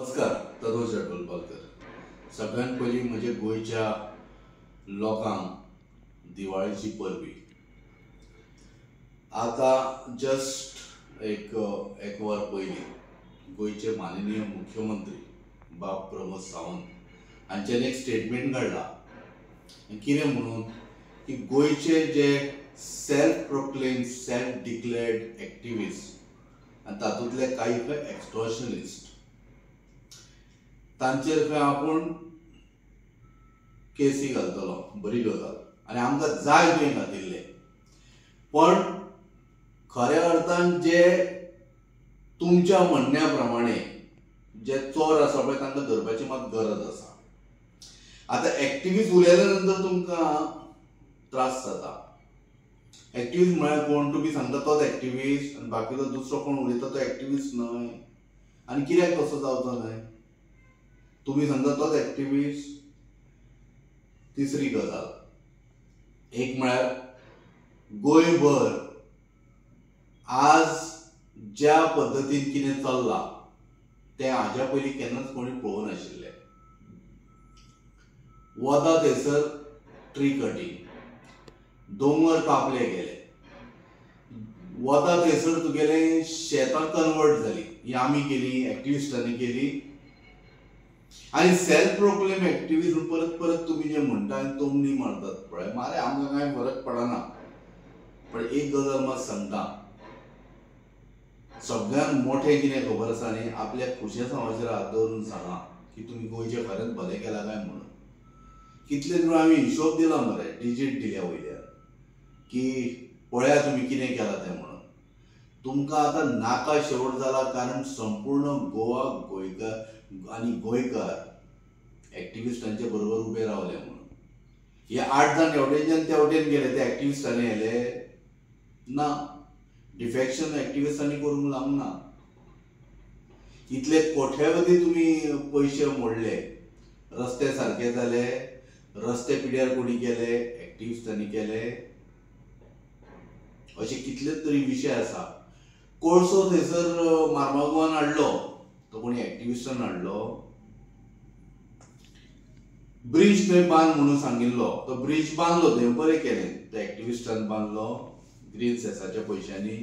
नमस्कार. तनोज टोलपालकर. सगळ्यात पहिली म्हणजे गोयच्या लोकांक दिवाळीची परबी. आता जस्ट एक वर पयलीं गोयचे माननीय मुख्यमंत्री बाब प्रमोद सावंत हांच्यानी एक स्टेटमेंट काडला. कितें म्हणून की गोयचे जे self proclaim self declared activist आनी तातूंतले काही एक्स्ट्रॉशनिस्ट तांचेर खंय आपूण केसी घालतलो. बरी गजाल आनी आमकां जाय तुवें घातिल्ले. पण खऱ्या अर्थान जे तुमच्या म्हणण्या प्रमाणे जे चोर आसा पळय तांकां धरपाची मात गरज आसा. आतां एक्टिविस्ट उलयल्या नंतर तुमकां त्रास जाता. एक्टिविस्ट म्हळ्यार कोण? तुमी सांगता तोच एक्टिविस्ट आनी बाकीचो दुसरो कोण उलयता तो एक्टिविस्ट न्हय. आनी कित्याक तसो जावचो न्हय? तुम्ही सांगता तोच एक्टिविस्ट. तिसरी गजाल एक म्हळ्यार गोंयभर आज ज्या पद्दतीन कितें चल्लां तें हाज्या पयलीं केन्नाच कोणी पळोवंक नाशिल्लें. वता थंयसर ट्री कटींग, दोंगर कापले गेले. वता थंयसर तुगेलें शेतां कन्वर्ट जालीं. ही आमी केली, एक्टिविस्टांनी केली. आणि सेल्फ प्रोक्लेम एक्टिविस्ट परत परत तुम्ही जे म्हणटा आनी तमणी मारतात पळय, मारे आमकां कांय फरक पडना. पण एक गजाल मात सांगता, सगळ्यात मोठें कितें खबर आसा न्ही, आपल्या खुशे समाजाचेर हात दवरून सांगा की तुमी गोंयचे खरेंच भलें केलां काय म्हणून. कितले तरी आमी हिशोब दिला मरे, डिजीट दिल्या वयल्यार की पळया तुमी कितें केलां तें म्हणून. तुमकां आतां नाका शेवट जाला, कारण संपूर्ण गोवा गोंयकार आनी गोंयकार एक्टिविस्टांचे बरोबर उबे रावले म्हणून. हे 8 जाण हेवटेच्यान तेवटेन गेले, ते एक्टिविस्टांनी येले ना. डिफेक्शन एक्टिविस्टांनी करूंक लावंक ना. इतले कोट्यावधी तुम्ही पयशे मोडले, रस्ते सारके जाले, रस्ते पिड्यार कोणी केले? एक्टिविस्टांनी केले. असे कितलेच तरी विशय आसा. कोळसो थंयसर मार्मागुवान हाडलो, तो कोणी एक्टिविस्टान हाडलो. ब्रिज थंय बांद म्हणून सांगिल्लो, तो ब्रिज बांदलो थंय, बरें केलें. त्या एक्टिविस्टान बांदलो ग्रीन सेसाच्या पयशांनी.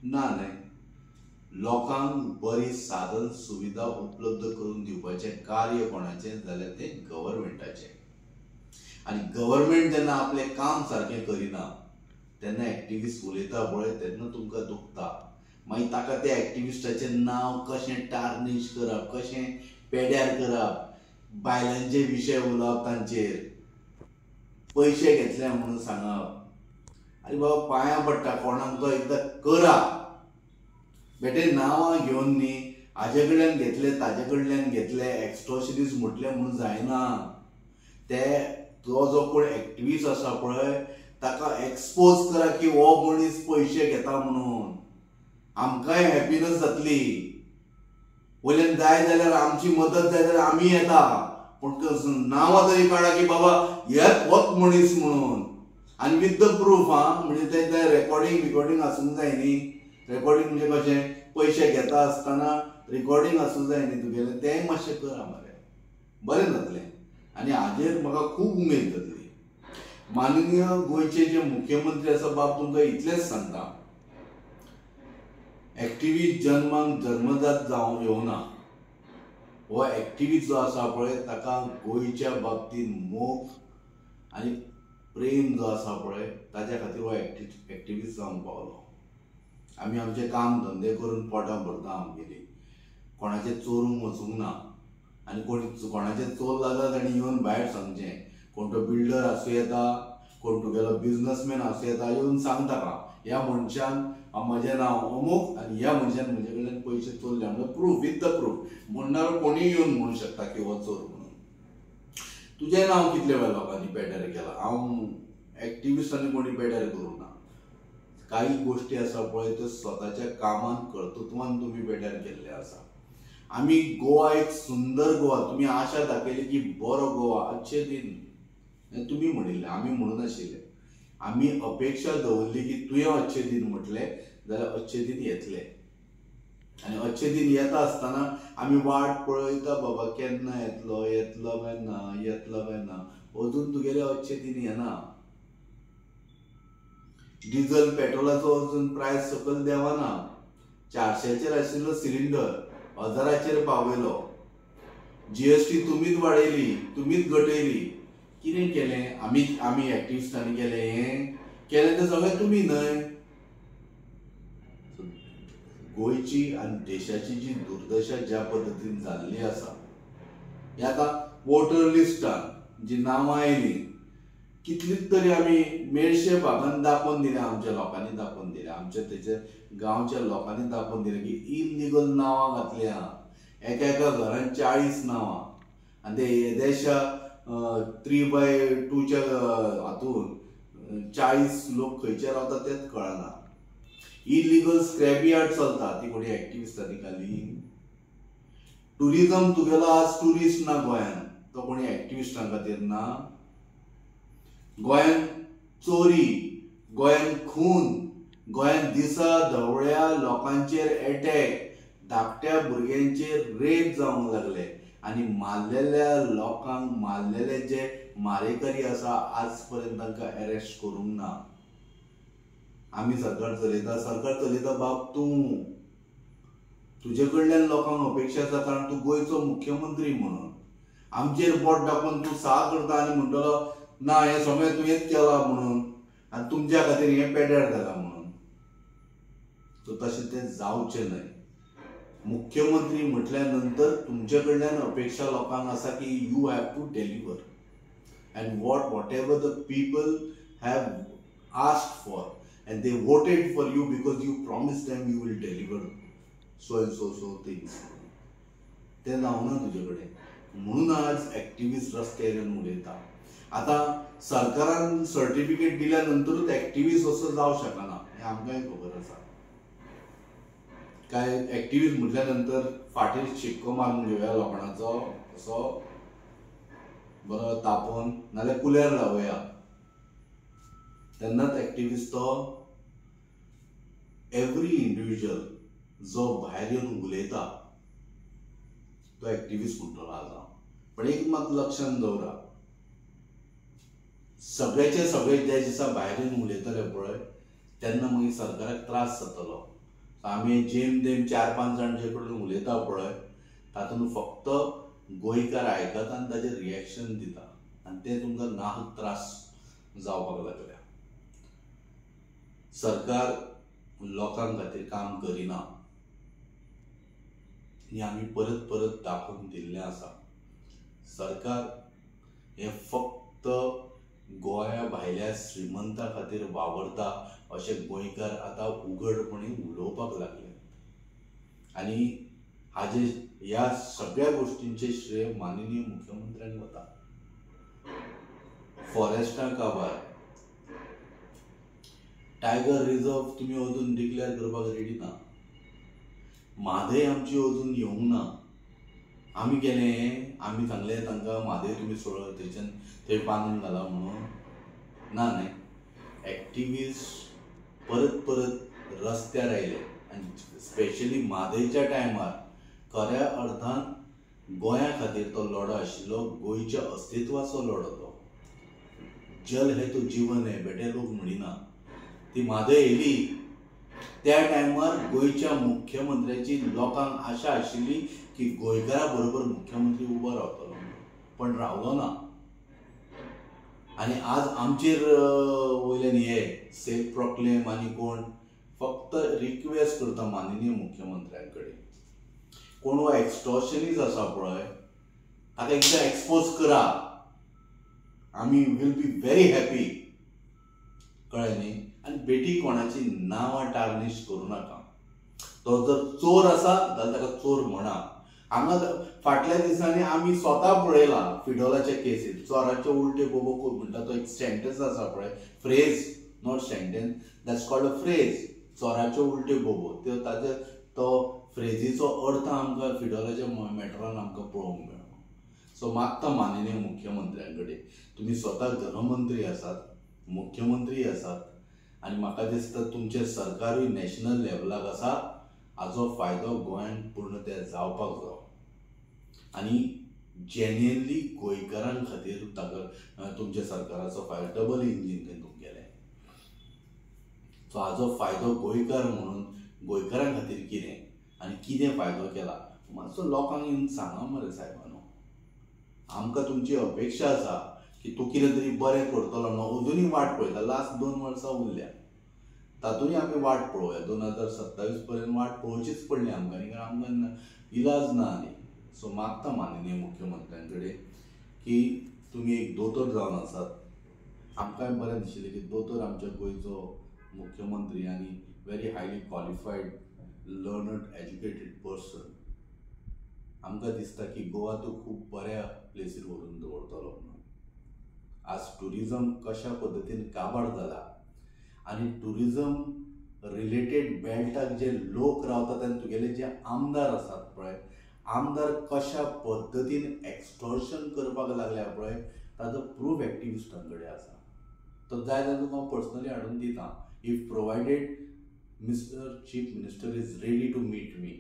ना न्हय, लोकांक बरी साधन सुविधा उपलब्ध करून दिवपाचें कार्य कोणाचें जाल्यार तें गव्हर्मेंटाचें. आनी गव्हर्मेंट जेन्ना आपलें काम सारकें करिना तेन्ना एक्टिविस्ट उलयता पळय तेन्ना तुमकां दुखता. मागीर ताका त्या एक्टिविस्टाचें नांव कशें टार्निश करप, कशें पेड्यार करप, बायलांचे विशय उलोवप, तांचेर पयशे घेतले म्हणून सांगप. आरे बाबा पांयां पडटा, कोणाक तो एकदां करा. बेटे नांवां घेवन न्ही, हाजे कडल्यान घेतले ताजे कडल्यान घेतले, एक्स्ट्रॉशनिस्ट म्हटले म्हणून जायना. ते तो जो कोण एक्टिविस्ट आसा पळय ताका एक्सपोज करा की हो मनीस पयशे घेता म्हणून. आमकांय हॅपीनेस जातली. वयल्यान जाय जाल्यार आमची मदत जाय जाल्यार आमी येता. पण नांवां तरी काडा की बाबा हेच होच मनीस म्हणून. आनी विथ द प्रूफ. म्हणजे तें रेकॉर्डिंग आसूंक जाय न्ही. रेकॉर्डिंग म्हणजे कशें, पयशे घेता आसतना रिकॉर्डिंग आसूंक जाय न्ही तुगेलें. तेंय मातशें करा मरे, बरें जातलें. आनी हाजेर म्हाका खूब उमेद जातली. माननीय गोंयचे जे मुख्यमंत्री आसा बाब, तुमकां इतलेंच सांगता, एक्टिविस्ट जन्माक जन्मजात जावं येवना. हो एक्टिविस्ट जो आसा पळय ताका गोंयच्या बाबतींत मोग आनी प्रेम जो आसा पळय ताच्या खातीर हो एक्टिविस्ट जावंक पावलो. आमी आमचे काम धंदे करून पोटां भरता आमगेली. कोणाचें चोरूंक वचूंक ना. आनी कोणाचें चोर लागला ताणी येवन भायर सांगचें. कोण तो बिल्डर आसूं येता, कोण तुगेलो बिझनसमॅन आसूं येता, येवन सांगता का ह्या मनशान म्हजें नांव अमूक आनी ह्या मनशान म्हजे कडल्यान पयशे चोरले म्हणून प्रूफ, विथ द प्रूफ. म्हणणारो कोणीय येवन म्हणूंक शकता की हो चोर म्हणून. तुजें नांव कितले वेळा लोकांनी पेड्यार केलां. हांव एक्टिविस्टांनी कोणी पेड्यार करूं ना. काही गोष्टी आसा पळय त्यो स्वताच्या कामान कर्तृत्वान तुम्ही पेड्यार केल्ले आसा. आमी गोवा एक सुंदर गोवा, तुम्ही आशा दाखयली की बरो गोवा, अच्छे दिन तुम्ही म्हणिल्ले, आमी म्हणून आशिल्ले. आमी अपेक्षा दवरली की तुवें अच्छे दिन म्हटले जाल्यार अच्छे दिन येतले. आनी अच्छे दिन येता आसतना आमी वाट पळयता बाबा केन्ना येतलो येतलो काय ना येतलो काय ना, अजून तुगेले अच्छे दिन येना. डिझल पेट्रोलाचो अजून प्रायस सकयल देवाना. 400चेर आशिल्लो सिलिंडर 1000चेर पावयलो. जीएसटी तुमीच वाडयली, तुमीच घटयली. कितें केलें? आमी एक्टिविस्टांनी केलें हें केलें तें सगळें तुमी न्हय. गोंयची आनी देशाची जी दुर्दशा ज्या पद्दतीन जाल्ली आसा, हें आतां वोटर लिस्टान जी नांवां आयलीं, कितलीच तरी आमी मेळशे भागान दाखोवन दिल्या, आमच्या लोकांनी दाखोवन दिल्या, आमच्या तेचे गांवच्या लोकांनी दाखोवन दिलें की इल्लिगल नांवां घातल्या. एका घरान 40 नांवां. आनी ते येदेशा 3/2च्या हातून 40 लोक खंयचे रावता तेच कळना. इल्लिगल स्क्रॅप यार्ड चलता, ती कोणी एक्टिविस्टांनी घाली. टुरिझम तुगेलो आज टुरिस्ट ना गोंयान, तो कोणी एक्टिविस्टां खातीर ना. गोंयान चोरी, गोंयान खून, गोंयान दिसा ढवळ्या लोकांचेर अटॅक, धाकट्या भुरग्यांचेर रेप जावंक लागले. आनी मारलेल्या लोकांक, मारलेले जे मारेकरी आसा, आज पर्यंत तांकां अरेस्ट करूंक ना. आमी सरकार चलयता बाब तूं. तुजे कडल्यान लोकांक अपेक्षा आसा, कारण तूं गोंयचो मुख्यमंत्री म्हणून. आमचेर बोट दाखोवन तूं सा करता आनी म्हणटलो ना हें सगळें तुवेंच केलां म्हणून, आनी तुमच्या खातीर हें पेड्यार जालां म्हणून. सो तशें तें जावचें न्हय. मुख्यमंत्री म्हटल्या नंतर तुमचे कडल्यान अपेक्षा लोकांक आसा की you have to deliver. And whatever the people have asked for and they voted for you because you promised them you will deliver so and so things. ते जावना तुजे कडेन. म्हणून आज एक्टिविस्ट रस्त्यार उलयता. आतां सरकारान सर्टिफिकेट दिल्या नंतरूच एक्टिविस्ट असो जावं शकना, हें आमकांय खबर आसा. काय एक्टिविस्ट म्हटल्या नंतर फाटीर शिक्को मारून घेवया लोकांचो, असो बरो तापोवन, नाल्यार कुल्यार लावया. तेन्नाच एक्टिविस्ट तो एवरी इंडिव्हिज्युअल जो भायर येवन उलयता तो एक्टिविस्ट म्हणटलो आसा. पण एक मात लक्षांत दवरा, सगळ्याचे सगळे ज्या दिसा भायर येवन उलयतले पळय तेन्ना मागीर सरकाराक त्रास जातलो. आमी जेम तेम 4-5 जाण जे कडून उलयता पळय तातूंत फक्त गोंयकार आयकता आनी ताजेर रिएक्शन दिता, आनी ते तुमकां नाहक त्रास जावपाक लागल्या. सरकार लोकांक खातीर काम करिना हें आमी परत परत दाखोवन दिल्लें आसा. सरकार हें फक्त गोंया भायल्या श्रीमंतां खातीर वावरता अशें गोंयकार आतां उघडपणी उलोवपाक लागले. आनी हाजे ह्या सगळ्या गोश्टींचे श्रेय माननीय मुख्यमंत्र्यांक वता. फॉरेस्टां काबार, टायगर रिझर्व तुमी अजून डिक्लेअर करपाक रेडी ना. म्हादय आमची अजून येवंक ना. आमी केलें, आमी सांगलें तांकां म्हादय तुमी थंयच्यान थंय बांदून घाला म्हणून. ना न्हय. एक्टिविस्ट परत परत रस्त्यार आयले आनी स्पेशली म्हादयच्या टायमार खऱ्या अर्थान गोंया खातीर तो लढो आशिल्लो, गोंयच्या अस्तित्वाचो लढो तो. जल है तो जीवन है बेटे लोक म्हणिना. ती म्हादय येयली त्या टायमार गोंयच्या मुख्यमंत्र्याची लोकांक आशा आशिल्ली की गोंयकारा बरोबर मुख्यमंत्री उबो रावतलो, पण रावलो ना. आनी आज आमचेर वयल्यान हे सेल्फ प्रोक्लेम आनी कोण फक्त रिक्वेस्ट करता माननीय मुख्यमंत्र्यां कडेन. कोण हो एक्स्टॉर्शनिस्ट आसा पळय ताका एकदां एक्सपोज करा. आमी वील बी व्हेरी हॅपी. कळ्ळें न्ही. आनी बेटी कोणाची नांवां टार्निश करूं नाका. तो जर चोर आसा जाल्यार ताका चोर म्हणा. हांगा फाटल्या दिसांनी आमी स्वता पळयला फिडोलाच्या केसीत चोराचे उलटे बोबो म्हणटा तो एक सेंटेन्स आसा पळय, phrase not sentence, that's called a phrase. चोराचे उलटे बोबो ताजे तो फ्रेजीचो अर्थ आमकां फिडोलाच्या मॅटरान आमकां पळोवंक मेळ्ळो. सो मागता माननीय मुख्यमंत्र्यां कडेन, तुमी स्वता गृहमंत्री आसात, मुख्यमंत्री आसात, आनी म्हाका दिसता तुमचें सरकारूय नॅशनल लेवलाक आसा. हाजो फायदो गोंयांत पूर्णतया जावपाक जाय आनी जेन्युअनली गोंयकारां खातीर ताका तुमच्या सरकाराचो फायदो डबल इंजीन तेतून गेलें. सो हाजो फायदो गोंयकार म्हणून गोंयकारां खातीर कितें आनी कितें फायदो केला मातसो लोकांक येवन सांगा मरे सायबानो. आमकां तुमची अपेक्षा आसा की तूं कितें तरी बरें करतलो न्हू. अजुनूय वाट पळयता. लास्ट 2 वर्सां उरल्या, तातूंय आमी वाट पळोवया. 2027 पर्यंत वाट पळोवचीच पडली आमकां, आनी आमकां इलाज ना आनी. सो मागता माननीय मुख्यमंत्र्यां कडेन की तुमी एक दोतोर जावन आसात. आमकांय बरें दिशिल्लें की दोतोर आमच्या गोंयचो मुख्यमंत्री आनी very highly qualified learned educated person. आमकां दिसता की गोवा तूं खूब बऱ्या प्लेसीर व्हरून दवरतलो म्हणून. आज टुरिजम कशा पद्दतीन काबार जाला आनी टुरिजम रिलेटेड बेल्टाक जे लोक रावतात आनी तुगेले जे आमदार आसात पळय, आमदार कशा पद्दतीन एक्सटॉर्शन करपाक लागल्या पळय, ताजो प्रूफ एक्टिविस्टां कडेन आसा. तो जाय जाल्यार तुका हांव पर्सनली हाडून दितां. If provided mister chief minister is ready to meet me,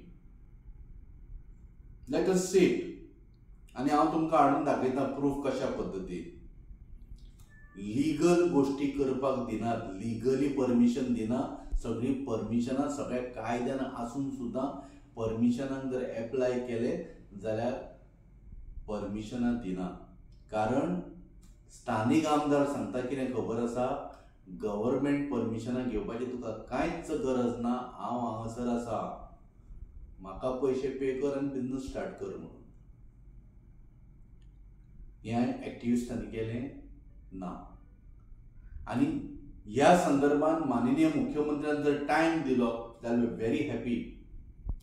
let us sit, आनी हांव तुमकां हाडून दाखयतां प्रूफ कशा पद्दतीन. लीगल गोष्टी करपाक दिनात, लिगली परमिशन दिना. सगळी परमिशनां सगळ्या कायद्यान आसून सुद्दां परमिशनाक जर एप्लाय केले जाल्यार परमिशनां दिना. कारण स्थानीक आमदार सांगता कितें खबर आसा, गव्हर्मेंट परमिशनां घेवपाची तुका कांयच गरज ना, हांव हांगासर आसा, म्हाका पयशे पे कर आनी बिझनस स्टार्ट कर म्हणून. हें एक्टिविस्टांनी केलें ना. आनी ह्या संदर्भात माननीय मुख्यमंत्र्यान जर टायम दिलो जाल्यार व्हेरी हॅपी.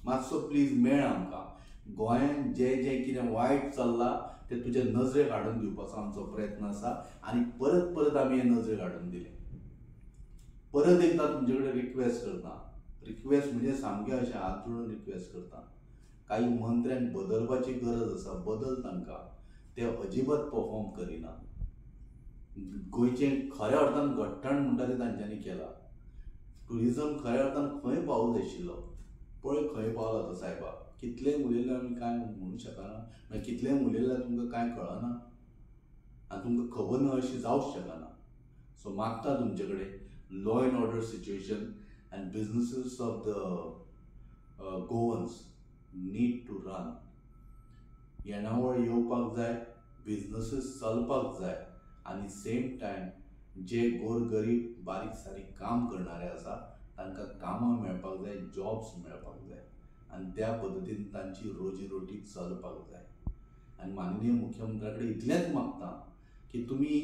मातसो प्लीज मेळ आमकां. गोंयांत जें जें कितें वायट चल्लां तें तुजे नजरेक हाडून दिवपाचो आमचो प्रयत्न आसा, आनी परत परत आमी हें नजरेक हाडून दिलें. परत एकदां तुमचे कडेन रिक्वेस्ट करता. रिक्वेस्ट म्हणजे सामकें अशें हात जोडून रिक्वेस्ट करता. काही मंत्र्यांक बदलपाची गरज आसा, बदल तांकां. ते अजिबात परफॉर्म करिना. गोंयचें खऱ्या अर्थान घट्टण म्हणटा तें तांच्यांनी केलां. टुरिजम खऱ्या अर्थान खंय पावूंक जाय आशिल्लो, पळय खंय पावला तो सायबा. कितलेंय उलयलें आमी कांय म्हणूंक शकना, मागीर कितलेंय उलयल्यार तुमकां कांय कळना आनी तुमकां खबर ना अशी जावंक शकना. सो मागता तुमचे कडेन law and order situation and businesses of the Goans need to run. येणावळ येवपाक जाय, बिझनसीस चलपाक जाय, आनी सेम टायम जे गोरगरीब बारीक सारीक काम करणारे आसा तांकां कामां मेळपाक जाय, जॉब्स मेळपाक जाय, आनी त्या पद्दतीन तांची रोजी रोटी चलपाक जाय. आनी माननीय मुख्यमंत्र्या कडेन इतलेंच मागता की तुमी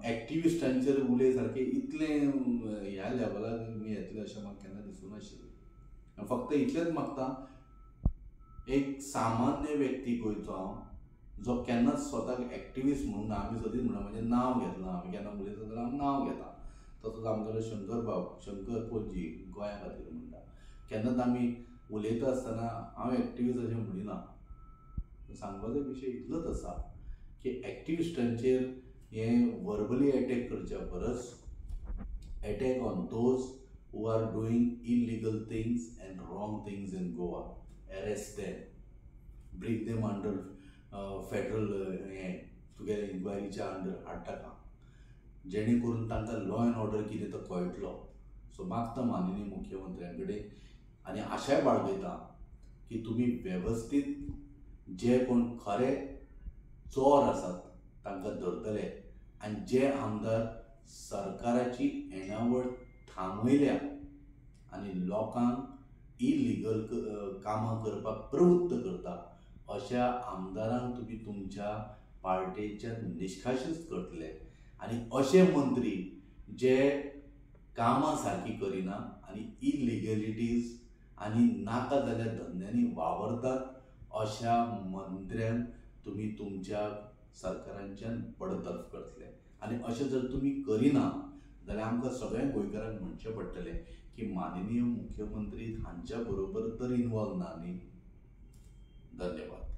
एक्टिविस्टांचेर उलय सारके इतलें ह्या लेवलार तुमी येतले अशें म्हाका केन्ना दिसूंक नाशिल्लें. फक्त इतलेंच मागता, एक सामान्य व्यक्ती गोंयचो हांव, जो केन्नाच स्वताक एक्टिविस्ट म्हणून ना. आमी सदींच म्हणटा म्हजें नांव घेतलां, आमी केन्ना उलयता जाल्यार हांव नांव घेता. तसोच आमगेलो शंकर पोलजी गोंया खातीर म्हणटा. केन्नाच आमी उलयता आसतना हांव एक्टिविस्ट अशें म्हणिना. सांगपाचो विशय इतलोच आसा की एक्टिविस्टांचेर हें वर्बली अटॅक करच्या परस attack on those who are doing illegal things and wrong things in Goa. Arrest them, bring them under federal हें तुगेले इन्क्वायरीच्या अंडर हाडटाका, जेणे करून तांकां लॉ एंड ऑर्डर कितें तो कळटलो. सो मागता माननीय मुख्यमंत्र्यां कडेन आनी आशाय बाळगयता की तुमी वेवस्थीत जे कोण खरे चोर आसात तांकां धरतले, आनी जे आमदार सरकाराची येणावळ थांबयल्या आनी लोकांक इलिगल कामां करपाक प्रवृत्त करता अशा आमदारांक तुमी तुमच्या पार्टेच्यान निश्काशीत करतले. आनी अशे मंत्री जे कामां सारकी करिना आनी इलिगॅलिटीज आनी नाका जाल्या धंद्यांनी वावरतात अशा मंत्र्यांक तुमी तुमच्या सरकारांच्यान बडतर्फ करतले. आनी अशें जर तुमी करिना जाल्यार आमकां सगळ्या गोंयकारांक म्हणचें पडटलें की माननीय मुख्यमंत्री हांच्या बरोबर तर इन्वॉल्व ना न्ही. धन्यवाद.